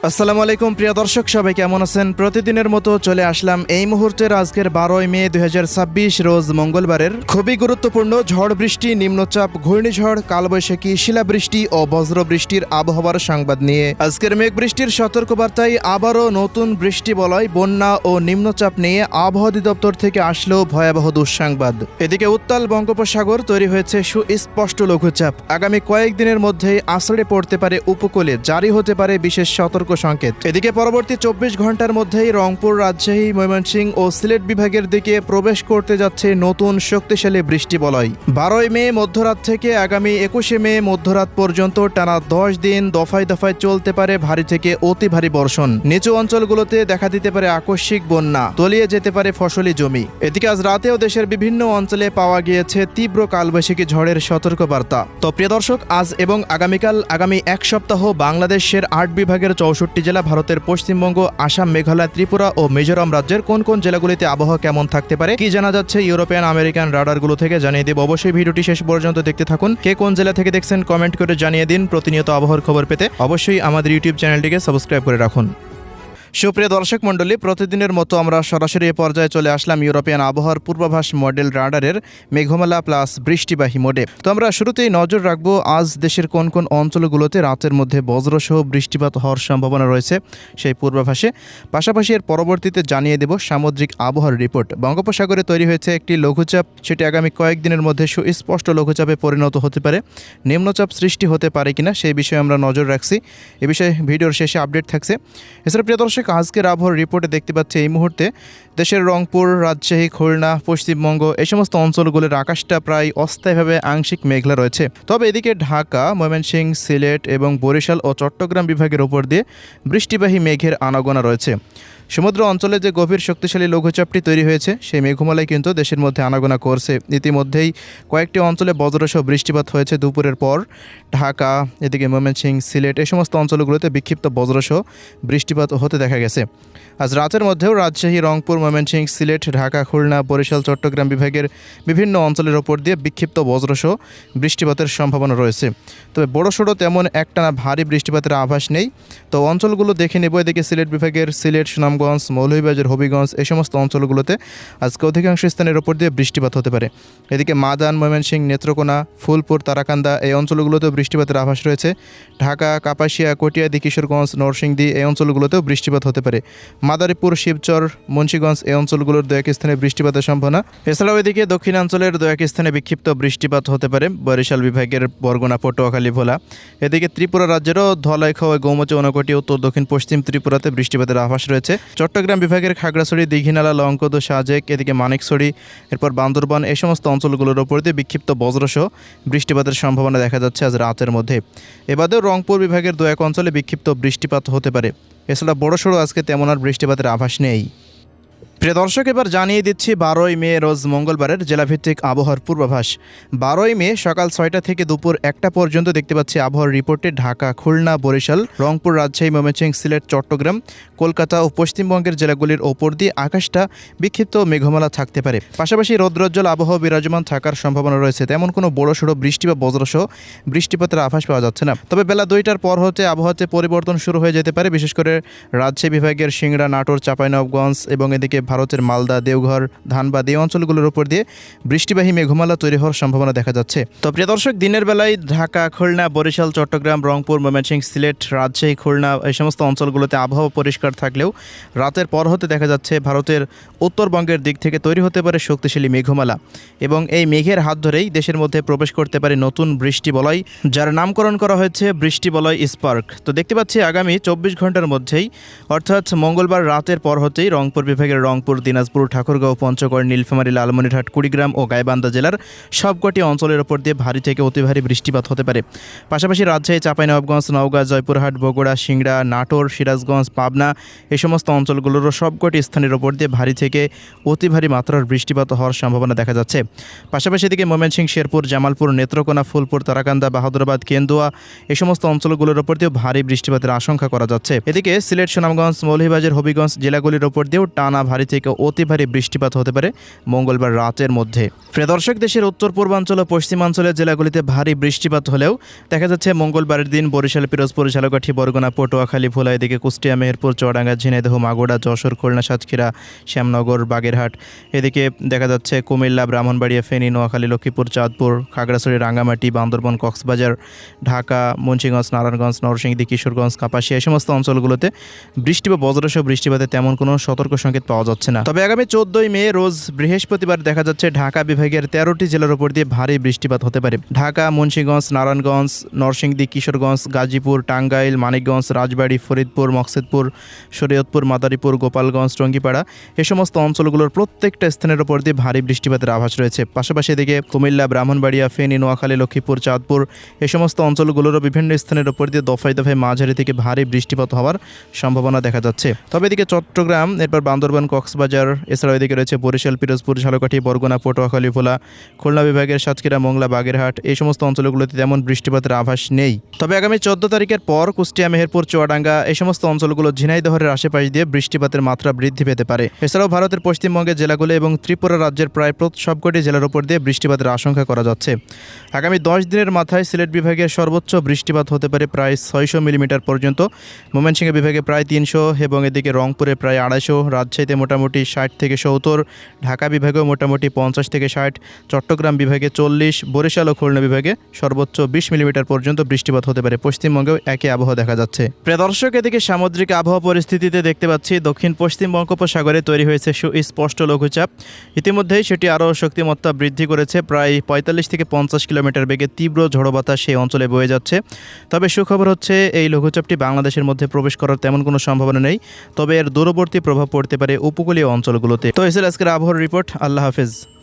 আসসালামু আলাইকুম প্রিয় দর্শক, সবাই কেমন আছেন? প্রতিদিনের মতো চলে আসলাম এই মুহূর্তের আজকের 12 মে 2026 রোজ মঙ্গলবারের খুবই গুরুত্বপূর্ণ ঝড় বৃষ্টি, নিম্নচাপ, ঘূর্ণিঝড়, কালবৈশাখী, শিলাবৃষ্টি ও বজ্র বৃষ্টির আবহাওয়ার সংবাদ নিয়ে আজকের মেঘ বৃষ্টির সতর্কবার্তায় আবারও নতুন বৃষ্টি বলয়, বন্যা ও নিম্নচাপ নিয়ে আবহাওয়া অধিদপ্তর থেকে আসলো ভয়াবহ দুঃসংবাদ। এদিকে উত্তাল বঙ্গোপসাগর তৈরি হয়েছে সুস্পষ্ট লঘুচাপ। আগামী কয়েকদিনের মধ্যেই আছড়ে পড়তে পারে উপকূলে, জারি হতে পারে বিশেষ সতর্ক সংকেত। এদিকে পরবর্তী 24 ঘন্টার মধ্যেই রংপুর, রাজশাহী, ময়মনসিংহ ও সিলেট বিভাগের দিকে প্রবেশ করতে যাচ্ছে নতুন শক্তিশালী বৃষ্টি বলয়। 12 মে মধ্যরাত থেকে আগামী 21 মে মধ্যরাত পর্যন্ত টানা 10 দিন দফায় দফায় চলতে পারে ভারী থেকে অতি ভারী বর্ষণ। নিচু অঞ্চলগুলোতে দেখা দিতে পারে আকস্মিক বন্যা, তলিয়ে যেতে পারে ফসলি জমি। এদিকে আজ রাতেও দেশের বিভিন্ন অঞ্চলে পাওয়া গিয়েছে তীব্র কালবৈশাখী ঝড়ের সতর্কবার্তা। তো প্রিয় দর্শক, আজ এবং আগামীকাল আগামী এক সপ্তাহ বাংলাদেশের 8 বিভাগের 64 জেলা, ভারতের পশ্চিমবঙ্গ, আসাম, মেঘালয়, ত্রিপুরা ও মিজোরাম রাজ্যের কোন কোন জেলাগুলিতে আবহাওয়া কেমন থাকতে পারে, কি জানা যাচ্ছে ইউরোপিয়ান আমেরিকান রাডারগুলো থেকে জানিয়ে দেব। অবশ্যই ভিডিওটি শেষ পর্যন্ত দেখতে থাকুন। কে কোন জেলা থেকে দেখছেন কমেন্ট করে জানিয়ে দিন। প্রতিনিয়ত আবহাওয়ার খবর পেতে অবশ্যই আমাদের ইউটিউব চ্যানেলটিকে সাবস্ক্রাইব করে রাখুন। সুপ্রিয় দর্শক মণ্ডলী, প্রতিদিনের মতো আমরা সরাসরি পর্যায়ে চলে আসলাম ইউরোপিয়ান আবহাওয়ার পূর্বাভাস মডেল রাডারের মেঘমালা প্লাস বৃষ্টিবাহী মোডে। তো আমরা শুরুতেই নজর রাখবো আজ দেশের কোন কোন অঞ্চলগুলোতে রাতের মধ্যে বজ্রসহ বৃষ্টিপাত হওয়ার সম্ভাবনা রয়েছে সেই পূর্বাভাসে। পাশাপাশি এর পরবর্তীতে জানিয়ে দেব সামুদ্রিক আবহাওয়ার রিপোর্ট। বঙ্গোপসাগরে তৈরি হয়েছে একটি লঘুচাপ, সেটি আগামী কয়েকদিনের মধ্যে সুস্পষ্ট লঘুচাপে পরিণত হতে পারে। নিম্নচাপ সৃষ্টি হতে পারে কিনা সেই বিষয়ে আমরা নজর রাখছি। এ বিষয়ে ভিডিওর শেষে আপডেট থাকছে। এছাড়া প্রিয় দর্শক, আজকের আবহাওয়ার রিপোর্টে দেখতে পাচ্ছি এই মুহূর্তে দেশের রংপুর, রাজশাহী, খুলনা, পশ্চিমবঙ্গ এই সমস্ত অঞ্চলগুলির আকাশটা প্রায় অস্থায়ীভাবে আংশিক মেঘলা রয়েছে। তবে এদিকে ঢাকা, ময়মনসিংহ, সিলেট এবং বরিশাল ও চট্টগ্রাম বিভাগের উপর দিয়ে বৃষ্টিবাহী মেঘের আনাগোনা রয়েছে। সমুদ্র অঞ্চলে যে গভীর শক্তিশালী লঘুচাপটি তৈরি হয়েছে সেই মেঘমালাই কিন্তু দেশের মধ্যে আনাগোনা করছে। ইতিমধ্যেই কয়েকটি অঞ্চলে বজ্রসহ বৃষ্টিপাত হয়েছে দুপুরের পর। ঢাকা, এদিকে ময়মনসিংহ, সিলেট এই সমস্ত অঞ্চলগুলোতে বিক্ষিপ্ত বজ্রসহ বৃষ্টিপাত হতে দেখা গেছে। আজ রাতের মধ্যেও রাজশাহী, রংপুর, ময়মনসিংহ, সিলেট, ঢাকা, খুলনা, বরিশাল, চট্টগ্রাম বিভাগের বিভিন্ন অঞ্চলের ওপর দিয়ে বিক্ষিপ্ত বজ্রসহ বৃষ্টিপাতের সম্ভাবনা রয়েছে। তবে বড়সড় তেমন একটানা ভারী বৃষ্টিপাতের আভাস নেই। তো অঞ্চলগুলো দেখে নেব। এদিকে সিলেট বিভাগের সিলেট, সুনামগঞ্জ, মৌলভীবাজার, হবিগঞ্জ এই সমস্ত অঞ্চলগুলোতে আজকে অধিকাংশ স্থানের ওপর দিয়ে বৃষ্টিপাত হতে পারে। এদিকে মাদান, ময়মনসিংহ, নেত্রকোনা, ফুলপুর, তারাকান্দা এই অঞ্চলগুলোতেও বৃষ্টিপাতের আভাস রয়েছে। ঢাকা, কাপাসিয়া, কটিয়াদি, কিশোরগঞ্জ, নরসিংদী এই অঞ্চলগুলোতেও বৃষ্টিপাত হতে পারে। মাদারীপুর, শিবচর, মুন্সিগঞ্জ এই অঞ্চলগুলোর দু এক স্থানে বৃষ্টিপাতের সম্ভাবনা। এছাড়াও এদিকে দক্ষিণাঞ্চলের দু এক স্থানে বিক্ষিপ্ত বৃষ্টিপাত হতে পারে। বরিশাল বিভাগের বরগুনা, পটুয়াখালী, ভোলা। এদিকে ত্রিপুরা রাজ্যেরও ধলাইখাওয়া, গৌমুচি, ঊনকোটি, উত্তর দক্ষিণ পশ্চিম ত্রিপুরাতে বৃষ্টিপাতের আভাস রয়েছে। চট্টগ্রাম বিভাগের খাগড়াছড়ি, দীঘিনালা, লংকদু, সাজেক, এদিকে মানিকছড়ি, এরপর বান্দরবান এই সমস্ত অঞ্চলগুলোর ওপর দিয়ে বিক্ষিপ্ত বজ্রসহ বৃষ্টিপাতের সম্ভাবনা দেখা যাচ্ছে আজ রাতের মধ্যে। এবারেও রংপুর বিভাগের দু এক অঞ্চলে বিক্ষিপ্ত বৃষ্টিপাত হতে পারে। এছাড়া বড়সড় আজকে তেমন আর বৃষ্টিপাতের আভাস নেই। প্রিয় দর্শক, এবার জানিয়ে দিচ্ছি 12 মে রোজ মঙ্গলবারের জেলাভিত্তিক আবহাওয়ার পূর্বাভাস। 12 মে সকাল 6টা থেকে দুপুর 1টা পর্যন্ত দেখতে পাচ্ছি আবহাওয়ার রিপোর্টে ঢাকা, খুলনা, বরিশাল, রংপুর, রাজশাহী, ময়মনসিংহ, সিলেট, চট্টগ্রাম, কলকাতা ও পশ্চিমবঙ্গের জেলাগুলির ওপর দিয়ে আকাশটা বিক্ষিপ্ত মেঘমালা থাকতে পারে। পাশাপাশি রৌদ্রোজ্জ্বল আবহাওয়া বিরাজমান থাকার সম্ভাবনা রয়েছে। তেমন কোনো বড়সড় বৃষ্টি বা বজ্রসহ বৃষ্টিপাতের আভাস পাওয়া যাচ্ছে না। তবে বেলা 2টার পর হতে আবহাওয়াতে পরিবর্তন শুরু হয়ে যেতে পারে। বিশেষ করে রাজশাহী বিভাগের সিংড়া, নাটোর, চাঁপাইনবাবগঞ্জ এবং এদিকে ভারতের মালদা, দেওঘর, ধানবাদ এই অঞ্চলগুলোর উপর দিয়ে বৃষ্টিবাহী মেঘমালা তৈরি হওয়ার সম্ভাবনা দেখা যাচ্ছে। তো প্রিয় দর্শক, দিনের বেলায় ঢাকা, খুলনা, বরিশাল, চট্টগ্রাম, রংপুর, ময়মনসিংহ, সিলেট, রাজশাহী, খুলনা এই সমস্ত অঞ্চলগুলোতে আবহাওয়া পরিষ্কার থাকলেও রাতের পর হতে দেখা যাচ্ছে ভারতের উত্তরবঙ্গের দিক থেকে তৈরি হতে পারে শক্তিশালী মেঘমালা এবং এই মেঘের হাত ধরেই দেশের মধ্যে প্রবেশ করতে পারে নতুন বৃষ্টি বলয়, যার নামকরণ করা হয়েছে বৃষ্টি বলয় স্পার্ক। তো দেখতে পাচ্ছি আগামী 24 ঘন্টার মধ্যেই অর্থাৎ মঙ্গলবার রাতের পর হতেই রংপুর বিভাগের রংপুর, দিনাজপুর, ঠাকুরগাঁও, পঞ্চগড়, নীলফামারী, লালমনিরহাট, কুড়িগ্রাম ও গাইবান্ধা জেলার সবকটি অঞ্চলের ওপর দিয়ে ভারী থেকে অতি ভারী বৃষ্টিপাত হতে পারে। পাশাপাশি রাজশাহী, চাঁপাইনবাবগঞ্জ, নওগাঁ, জয়পুরহাট, বগুড়া, সিংড়া, নাটোর, সিরাজগঞ্জ, পাবনা এই সমস্ত অঞ্চলগুলোরও সবকটি স্থানের ওপর দিয়ে ভারী থেকে অতি ভারী মাত্রার বৃষ্টিপাত হওয়ার সম্ভাবনা দেখা যাচ্ছে। পাশাপাশি এদিকে ময়মনসিংহ, শেরপুর, জামালপুর, নেত্রকোনা, ফুলপুর, তারাকান্দা, বাহাদুরাবাদ, কেন্দুয়া এই সমস্ত অঞ্চলগুলোর ওপর দিয়েও ভারী বৃষ্টিপাতের আশঙ্কা করা যাচ্ছে। এদিকে সিলেট, সুনামগঞ্জ, মৌলভীবাজার, হবিগঞ্জ জেলাগুলির ওপর দিয়েও টানা ভারী ভারী থেকে অতি ভারী বৃষ্টিপাত হতে পারে মঙ্গলবার রাতের মধ্যে। প্রিয় দর্শক, দেশের উত্তর পূর্বাঞ্চল ও পশ্চিমাঞ্চলের জেলাগুলিতে ভারী বৃষ্টিপাত হলেও দেখা যাচ্ছে মঙ্গলবারের দিন বরিশাল, পিরোজপুর, ঝালকাঠি, বরগুনা, পটুয়াখালী, ভোলা, এদিকে কুষ্টিয়া, মেহেরপুর, চুয়াডাঙ্গা, ঝিনাইদহ, মাগুরা, যশোর, খুলনা, সাতক্ষীরা, শ্যামনগর, বাগেরহাট, এদিকে দেখা যাচ্ছে কুমিল্লা, ব্রাহ্মণবাড়িয়া, ফেনী, নোয়াখালী, লক্ষ্মীপুর, চাঁদপুর, খাগড়াছড়ি, রাঙ্গামাটি, বান্দরবান, কক্সবাজার, ঢাকা, মুন্সিগঞ্জ, নারায়ণগঞ্জ, নরসিংদী, কিশোরগঞ্জ, কাপাসিয়া এই সমস্ত অঞ্চলগুলোতে বৃষ্টি বা বজ্রসহ বৃষ্টিপাতে তেমন কোনো সতর্ক সংকেত পাওয়া যাচ্ছে না। তবে আগামী 14ই মে রোজ বৃহস্পতিবার দেখা যাচ্ছে ঢাকা বিভাগের 13টি জেলার উপর দিয়ে ভারী বৃষ্টিপাত হতে পারে। ঢাকা, মুন্সিগঞ্জ, নারায়ণগঞ্জ, নরসিংদী, কিশোরগঞ্জ, গাজীপুর, টাঙ্গাইল, মানিকগঞ্জ, রাজবাড়ী, ফরিদপুর, মকসেদপুর, শরীয়তপুর, মাদারীপুর, গোপালগঞ্জ, টঙ্গীপাড়া এই সমস্ত অঞ্চলগুলোর প্রত্যেকটা স্থানের উপর দিয়ে ভারী বৃষ্টিপাতের আভাস রয়েছে। পাশাপাশি এদিকে কুমিল্লা, ব্রাহ্মণবাড়িয়া, ফেনী, নোয়াখালী, লক্ষ্মীপুর, চাঁদপুর এই সমস্ত অঞ্চলগুলোরও বিভিন্ন স্থানের উপর দিয়ে দফায় দফায় মাঝারি থেকে ভারী বৃষ্টিপাত হওয়ার সম্ভাবনা দেখা যাচ্ছে। তবে এদিকে চট্টগ্রাম, এরপর বান্দরবান, কক্সবাজার, এছাড়াও এদিকে রয়েছে বরিশাল, পিরোজপুর, ঝালকাঠি, বরগুনা, পটুয়াখালী, ভোলা, খুলনা বিভাগের সাতক্ষীরা, মোংলা, বাগেরহাট এই সমস্ত অঞ্চলগুলোতে তেমন বৃষ্টিপাতের আভাস নেই। তবে আগামী 14 তারিখের পর কুষ্টিয়া, মেহেরপুর, চুয়াডাঙ্গা এই সমস্ত অঞ্চলগুলো ঝিনাইদহের আশেপাশ দিয়ে বৃষ্টিপাতের মাত্রা বৃদ্ধি পেতে পারে। এছাড়াও ভারতের পশ্চিমবঙ্গের জেলাগুলো এবং ত্রিপুরা রাজ্যের প্রায় সবকটি জেলার উপর দিয়ে বৃষ্টিপাতের আশঙ্কা করা যাচ্ছে। আগামী 10 দিনের মাথায় সিলেট বিভাগের সর্বোচ্চ বৃষ্টিপাত হতে পারে প্রায় 600 মিলিমিটার পর্যন্ত, ময়মনসিংহ বিভাগে প্রায় 300 এবং এদিকে রংপুরে প্রায় 250, রাজশাহীতে মোটামুটি 60 থেকে 70, ঢাকা বিভাগেও মোটামুটি 50 থেকে 60, চট্টগ্রাম বিভাগে 40, বরিশাল ও খুলনা বিভাগে সর্বোচ্চ 20 মিলিমিটার পর্যন্ত বৃষ্টিপাত হতে পারে। পশ্চিমবঙ্গেও একই আবহাওয়া দেখা যাচ্ছে। প্রিয় দর্শক, এদিকে সামুদ্রিক আবহাওয়া পরিস্থিতিতে দেখতে পাচ্ছি দক্ষিণ পশ্চিম বঙ্গোপসাগরে তৈরি হয়েছে সুস্পষ্ট লঘুচাপ। ইতিমধ্যেই সেটি আরও শক্তিমত্তা বৃদ্ধি করেছে, প্রায় 45 থেকে 50 কিলোমিটার বেগে তীব্র ঝড়ো বাতাস সেই অঞ্চলে বয়ে যাচ্ছে। তবে সুখবর হচ্ছে এই লঘুচাপটি বাংলাদেশের মধ্যে প্রবেশ করার তেমন কোনো সম্ভাবনা নেই, তবে এর দূরবর্তী প্রভাব পড়তে পারে উপকূলীয় অঞ্চলগুলোতে। তো এসে আজকের আবহাওয়ার রিপোর্ট। আল্লাহ হাফেজ।